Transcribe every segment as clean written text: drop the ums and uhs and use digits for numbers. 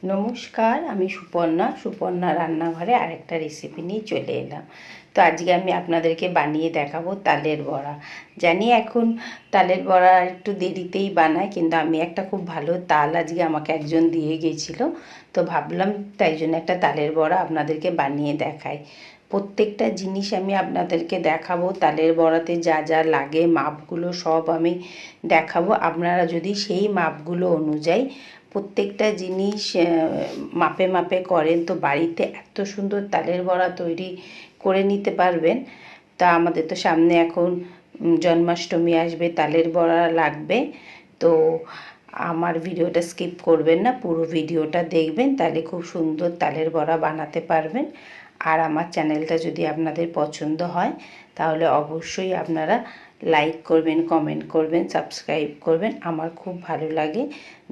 নমস্কার, আমি সুপর্ণা রান্নাঘরে আরেকটা রেসিপি নিয়ে চলে এলাম। তো আজকে আমি আপনাদেরকে বানিয়ে দেখাবো তালের বড়া। জানি এখন তালের বড়া একটু দেরিতেই বানায়, কিন্তু আমি একটা খুব ভালো তাল আজকে আমাকে একজন দিয়ে গেছিলো, তো ভাবলাম তাই জন্য একটা তালের বড়া আপনাদেরকে বানিয়ে দেখাই। প্রত্যেকটা জিনিস আমি আপনাদেরকে দেখাবো, তালের বড়াতে যা যা লাগে মাপগুলো সব আমি দেখাবো। আপনারা যদি সেই মাপগুলো অনুযায়ী প্রত্যেকটা জিনিস মাপে মাপে করেন, তো বাড়িতে এত সুন্দর তালের বড়া তৈরি করে নিতে পারবেন। তা আমাদের তো সামনে এখন জন্মাষ্টমী আসবে, তালের বড়া লাগবে। তো আমার ভিডিওটা স্কিপ করবেন না, পুরো ভিডিওটা দেখবেন, তাহলে খুব সুন্দর তালের বড়া বানাতে পারবেন। আর আমার চ্যানেলটা যদি আপনাদের পছন্দ হয় তাহলে অবশ্যই আপনারা লাইক করবেন, কমেন্ট করবেন, সাবস্ক্রাইব করবেন। আমার খুব ভালো লাগে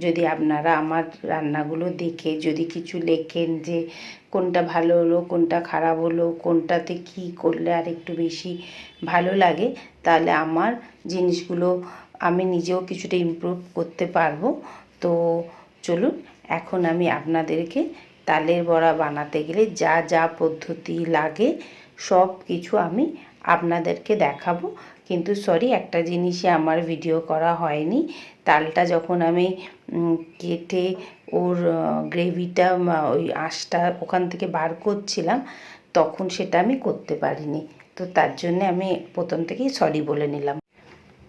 যদি আপনারা আমার রান্নাগুলো দেখে যদি কিছু লেখেন যে কোনটা ভালো হলো, কোনটা খারাপ হলো, কোনটাতে কী করলে আর একটু বেশি ভালো লাগে, তাহলে আমার জিনিসগুলো আমি নিজেও কিছুটা ইমপ্রুভ করতে পারবো। তো চলুন, এখন আমি আপনাদেরকে তালের বড়া বানাতে গেলে যা যা পদ্ধতি লাগে সব কিছু আমি আপনাদেরকে দেখাবো। কিন্তু সরি, একটা জিনিসে আমার ভিডিও করা হয়নি। তালটা যখন আমি কেটে ওর গ্রেভিটা ওই আঁশটা ওখান থেকে বার করছিলাম, তখন সেটা আমি করতে পারিনি। তো তার জন্যে আমি প্রথম থেকেই সরি বলে নিলাম।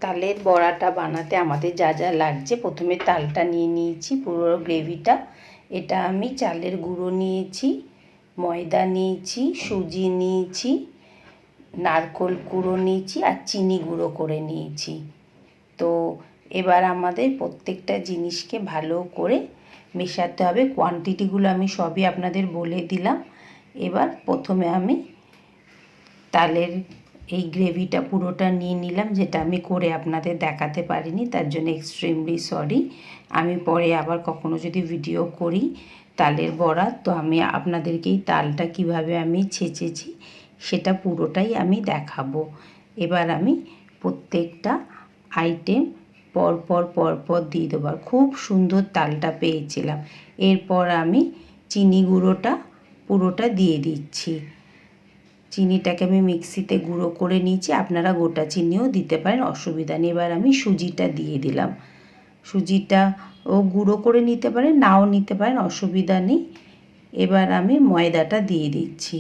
তালের বড়াটা বানাতে আমাদের যা যা লাগছে, প্রথমে তালটা নিয়ে নিয়েছি, পুরো গ্রেভিটা। এটা আমি চালের গুঁড়ো নিয়েছি, ময়দা নিয়েছি, সুজি নিয়েছি, নারকেল গুঁড়ো নিয়েছি আর চিনি গুঁড়ো করে নিয়েছি। তো এবার আমাদের প্রত্যেকটা জিনিসকে ভালো করে মেশাতে হবে। কোয়ান্টিটিগুলো আমি সবই আপনাদের বলে দিলাম। এবার প্রথমে আমি তালের এই গ্রেভিটা পুরোটা নিয়ে নিলাম, যেটা আমি করে আপনাদের দেখাতে পারিনি, তার জন্য এক্সট্রিমলি সরি। আমি পরে আবার কখনো যদি ভিডিও করি তালের বড়া, তো আমি আপনাদেরকেই তালটা কিভাবে আমি ছেঁচেছি সেটা পুরোটাই আমি দেখাবো। এবার আমি প্রত্যেকটা আইটেম পরপর দিয়ে দেবো। খুব সুন্দর তালটা পেয়েছিলাম। এরপর আমি চিনি গুঁড়োটা পুরোটা দিয়ে দিচ্ছি। চিনিটাকে আমি মিক্সিতে গুঁড়ো করে নিয়েছি, আপনারা গোটা চিনিও দিতে পারেন, অসুবিধা নেই। এবার আমি সুজিটা দিয়ে দিলাম। সুজিটা ও গুঁড়ো করে নিতে পারেন, নাও নিতে পারেন, অসুবিধা নেই। এবার আমি ময়দাটা দিয়ে দিচ্ছি।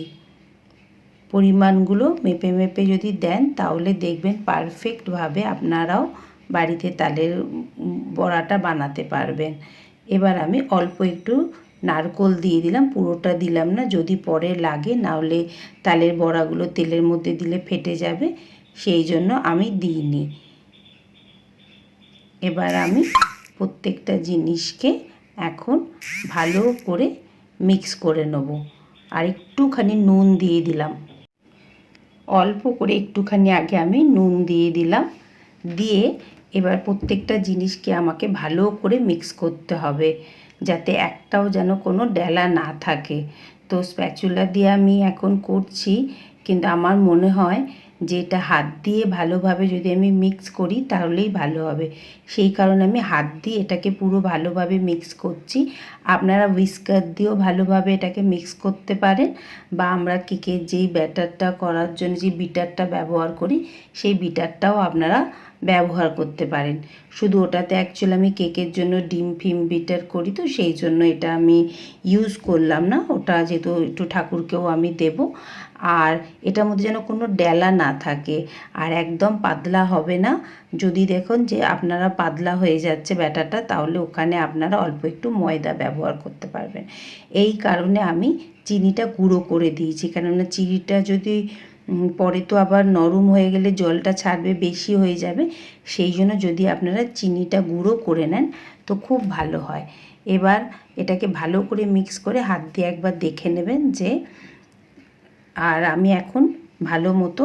পরিমাণগুলো মেপে মেপে যদি দেন তাহলে দেখবেন পারফেক্টভাবে আপনারাও বাড়িতে তালের বড়াটা বানাতে পারবেন। এবার আমি অল্প একটু নারকেল দিয়ে দিলাম, পুরোটা দিলাম না, যদি পরে লাগে, নাহলে তালের বড়াগুলো তেলের মধ্যে দিলে ফেটে যাবে, সেই জন্য আমি দিইনি। এবার আমি প্রত্যেকটা জিনিসকে এখন ভালো করে মিক্স করে নেব। আর একটুখানি নুন দিয়ে দিলাম, অল্প করে একটুখানি আগে আমি নুন দিয়ে দিলাম। দিয়ে এবার প্রত্যেকটা জিনিসকে আমাকে ভালো করে মিক্স করতে হবে, যাতে একটাও যেন কোনো ডেলা না থাকে। তো স্প্যাচুলা দিয়ে আমি এখন করছি, কিন্তু আমার মনে হয় যে এটা হাত দিয়ে ভালোভাবে যদি আমি মিক্স করি তাহলেই ভালো হবে। সেই কারণে আমি হাত দিয়ে এটাকে পুরো ভালোভাবে মিক্স করছি। আপনারা হুইস্কার দিয়েও ভালোভাবে এটাকে মিক্স করতে পারেন, বা আমরা কেকের যেই ব্যাটারটা করার জন্য যে বিটারটা ব্যবহার করি সেই বিটারটাও আপনারা ব্যবহার করতে পারেন। শুধু ওটাতে অ্যাকচুয়ালি আমি কেকের জন্য ডিম ফিম বিটার করি, তো সেই জন্য এটা আমি ইউজ করলাম না, ওটা যেহেতু একটু ঠাকুরকেও আমি দেব। আর এটার মধ্যে যেন কোনো ডেলা না থাকে, আর একদম পাতলা হবে না। যদি দেখুন যে আপনারা পাতলা হয়ে যাচ্ছে ব্যাটারটা, তাহলে ওখানে আপনারা অল্প একটু ময়দা ব্যবহার করতে পারবেন। এই কারণে আমি চিনিটা গুঁড়ো করে দিয়েছি, কেননা চিনিটা যদি পরে তো আবার নরম হয়ে গেলে জলটা ছাড়বে, বেশি হয়ে যাবে। সেই জন্য যদি আপনারা চিনিটা গুঁড়ো করে নেন তো খুব ভালো হয়। এবার এটাকে ভালো করে মিক্স করে হাত দিয়ে একবার দেখে নেবেন যে, আর আমি এখন ভালো মতো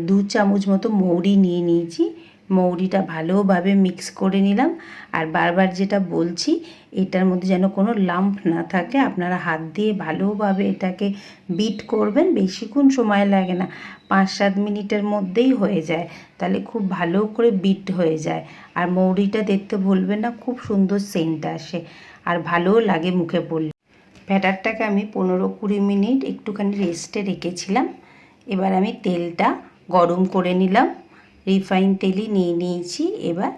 2 চামচ মতো মৌরি নিয়ে নিয়েছি। মৌরিটা ভালোভাবে মিক্স করে নিলাম। আর বারবার যেটা বলছি, এটার মধ্যে যেন কোনো লাম্প না থাকে। আপনারা হাত দিয়ে ভালোভাবে এটাকে বিট করবেন, বেশিক্ষণ সময় লাগে না, 5-7 মিনিটের মধ্যেই হয়ে যায়। তাহলে খুব ভালো করে বিট হয়ে যায়। আর মৌরিটা দেখতে ভুলবেন না, খুব সুন্দর সেন্ট আসে। আর ভালোও লাগে মুখে পড়লে। ব্যাটারটাকে আমি 15-20 মিনিট একটুখানি রেস্টে রেখেছিলাম। এবার আমি তেলটা গরম করে নিলাম, রিফাইন তেলই নিয়ে নিয়েছি। এবার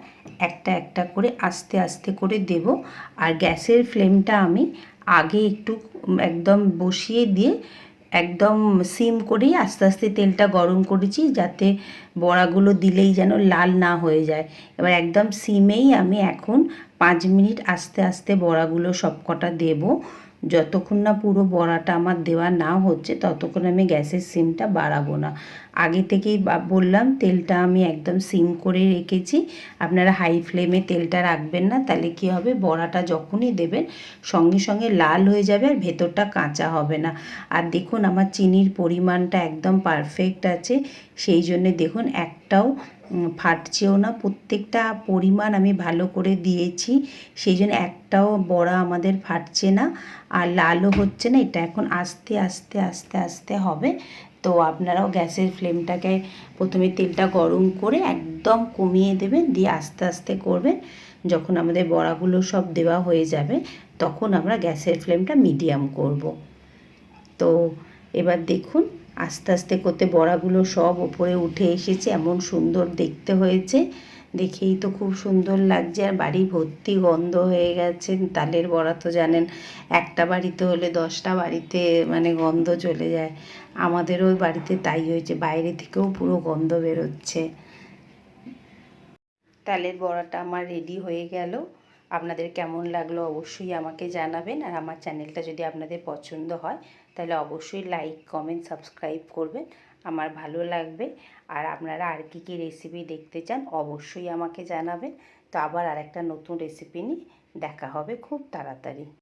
একটা একটা করে আস্তে আস্তে করে দেব। আর গ্যাসের ফ্লেমটা আমি আগে একটু একদম বসিয়ে দিয়ে একদম সিম করেই আস্তে আস্তে তেলটা গরম করেছি, যাতে বড়াগুলো দিলেই যেন লাল না হয়ে যায়। এবার একদম সিমেই আমি এখন 5 মিনিট আস্তে আস্তে বড়াগুলো সব কটা দেবো। যতক্ষণ না পুরো বড়াটা আমার দেওয়া না হচ্ছে ততক্ষণ আমি গ্যাসের সিমটা বাড়াবো না। আগে থেকেই বললাম তেলটা আমি একদম সিম করে রেখেছি। আপনারা হাই ফ্লেমে তেলটা রাখবেন না, তাহলে কী হবে, বড়াটা যখনই দেবেন সঙ্গে সঙ্গে লাল হয়ে যাবে আর ভেতরটা কাঁচা হবে না। আর দেখুন আমার চিনির পরিমাণটা একদম পারফেক্ট আছে, সেই জন্যে দেখুন একটাও ফাটছেও না। প্রত্যেকটা পরিমাণ আমি ভালো করে দিয়েছি, সেই জন্য একটাও বড়া আমাদের ফাটছে না আর লালও হচ্ছে না। এটা এখন আস্তে আস্তে আস্তে আস্তে হবে। তো আপনারাও গ্যাসের ফ্লেমটাকে প্রথমে তেলটা গরম করে একদম কমিয়ে দেবেন, দিয়ে আস্তে আস্তে করবেন। যখন আমাদের বড়াগুলো সব দেওয়া হয়ে যাবে তখন আমরা গ্যাসের ফ্লেমটা মিডিয়াম করব। তো এবার দেখুন আস্তে আস্তে করতে বড়াগুলো সব ওপরে উঠে এসেছে, এমন সুন্দর দেখতে হয়েছে। দেখেই তো খুব সুন্দর লাগছে, আর বাড়ি ভর্তি গন্ধ হয়ে গেছে। তালের বড়া তো জানেন একটা বাড়িতে হলে 10টা বাড়িতে মানে গন্ধ চলে যায়। আমাদেরও বাড়িতে তাই হয়েছে, বাইরে থেকেও পুরো গন্ধ বেরোচ্ছে। তালের বড়াটা আমার রেডি হয়ে গেল। আপনাদের কেমন লাগলো অবশ্যই আমাকে জানাবেন। আর আমার চ্যানেলটা যদি আপনাদের পছন্দ হয় তাহলে অবশ্যই লাইক, কমেন্ট, সাবস্ক্রাইব করবেন, আমার ভালো লাগবে। আর আপনারা আর কী কী রেসিপি দেখতে চান অবশ্যই আমাকে জানাবেন। তো আবার আরেকটা নতুন রেসিপি নিয়ে দেখা হবে খুব তাড়াতাড়ি।